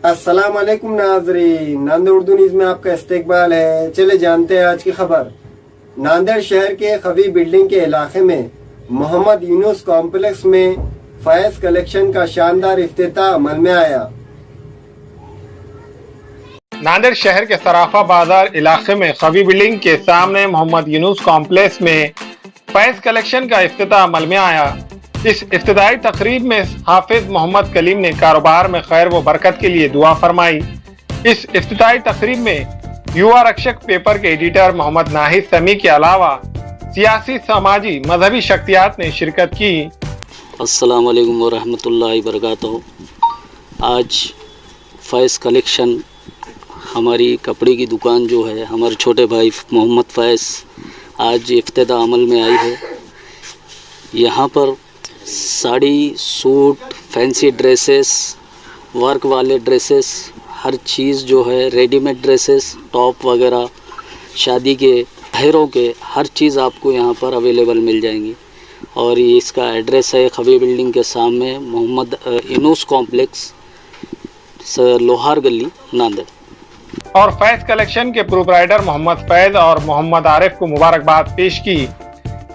अस्सलाम वालेकुम नाजरीन, नांदेड़ उर्दू न्यूज़ में आपका इस्तकबाल है। चले जानते हैं आज की खबर। नांदेड़ शहर के खवी बिल्डिंग के इलाके में मोहम्मद यूनुस कॉम्प्लेक्स में फैज़ कलेक्शन का शानदार इफ्तिताह अमल में आया। नांदेड़ शहर के सराफा बाजार इलाके में खवी बिल्डिंग के सामने मोहम्मद यूनुस कॉम्प्लेक्स में फैज़ कलेक्शन का इफ्तिताह अमल में आया। इस इफ्तिताई तकरीब में हाफिज मोहम्मद कलीम ने कारोबार में खैर व बरकत के लिए दुआ फरमाई। इस इफ्तिताई तकरीब में युवा रक्षक पेपर के एडिटर मोहम्मद नाहिद समी के अलावा सियासी, सामाजी, मजहबी शख्सियात ने शिरकत की। अस्सलाम वालेकुम व रहमतुल्लाहि व बरकातहू। आज फैज़ कलेक्शन हमारी कपड़े की दुकान जो है, हमारे छोटे भाई मोहम्मद फैज़ आज इफ्तिताह अमल में आई है। यहाँ पर sari, suit, fancy dresses, work वाले ड्रेसेस, हर चीज़ जो है, रेडीमेड ड्रेसेस, टॉप वगैरह, शादी के पहरों के हर चीज़ आपको यहाँ पर अवेलेबल मिल जाएंगी। और ये इसका एड्रेस है खवी बिल्डिंग के सामने, मोहम्मद यूनुस कॉम्प्लेक्स, लोहार गली, नांदेड़। और फैज़ कलेक्शन के प्रोप्राइटर मोहम्मद फैज़ और मोहम्मद आरिफ को मुबारकबाद पेश की।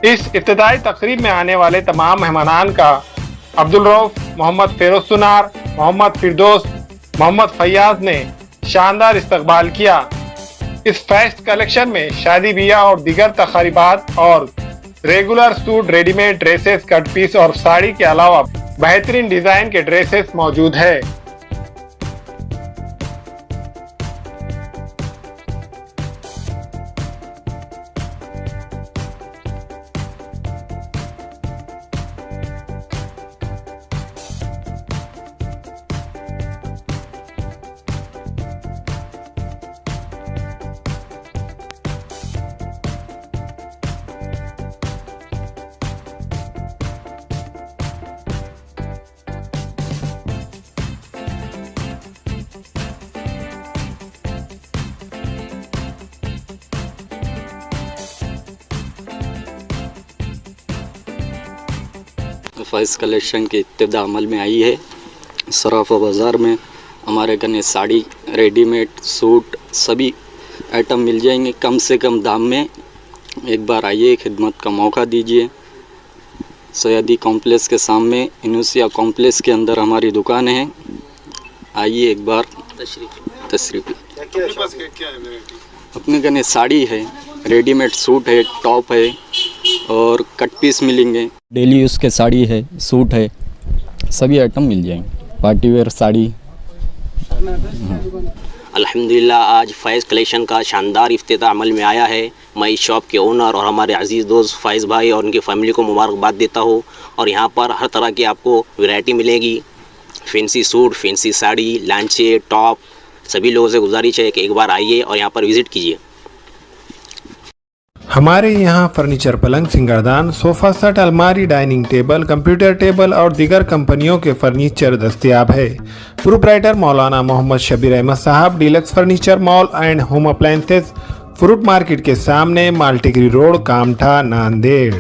इस इफ्तिताई तकरीब में आने वाले तमाम मेहमानान का अब्दुल रऊफ, मोहम्मद फेरोज सुनार, मोहम्मद फिरदौस, मोहम्मद फैयाज ने शानदार इस्तकबाल किया। इस फैज़ कलेक्शन में शादी ब्याह और दीगर तकारीबात और regular suit, readymade dresses, cut piece और साड़ी के अलावा बेहतरीन डिजाइन के ड्रेसेस मौजूद है। फैज़ कलेक्शन की इब्तिदा अमल में आई है। सराफा बाज़ार में हमारे गने साड़ी, रेडीमेड, सूट सभी आइटम मिल जाएंगे कम से कम दाम में। एक बार आइए, खिदमत का मौका दीजिए। सैयदी कॉम्प्लेक्स के सामने, यूनुसिया कॉम्प्लेक्स के अंदर हमारी दुकान है। आइए एक बार तशरीफ़। अपने गने साड़ी है, रेडीमेड सूट है, टॉप है और कट पीस मिलेंगे। डेली यूज़ के साड़ी है, सूट है, सभी आइटम मिल जाएंगे। Party wear sari. अल्हम्दुलिल्लाह आज फैज़ कलेक्शन का शानदार इफ्तिताह अमल में आया है। मैं इस शॉप के ओनर और हमारे अजीज़ दोस्त फैज़ भाई और उनकी फ़ैमिली को मुबारकबाद देता हूँ। और यहाँ पर हर तरह की आपको वैरायटी मिलेगी। फैंसी सूट, फैंसी साड़ी, लांचे, टॉप, सभी लोगों से गुजारिश है कि एक बार आइए और यहाँ पर विज़िट कीजिए। हमारे यहाँ फर्नीचर, पलंग, सिंगारदान, सोफ़ा सेट, अलमारी, डाइनिंग टेबल, कंप्यूटर टेबल और दीगर कंपनियों के फर्नीचर दस्तयाब है। प्रोप्राइटर मौलाना मोहम्मद शबीर अहमद साहब, deluxe furniture mall and home appliances, fruit market के सामने, माल्टीगिरी रोड, कामठा, नांदेड़।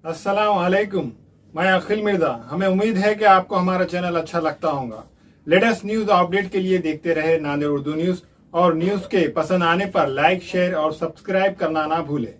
अस्सलाम वालेकुम, मैं अखिल मिर्जा। हमें उम्मीद है कि आपको हमारा चैनल अच्छा लगता होगा। लेटेस्ट न्यूज अपडेट के लिए देखते रहे नांदेड़ उर्दू न्यूज, और न्यूज के पसंद आने पर लाइक, शेयर और सब्सक्राइब करना ना भूलें।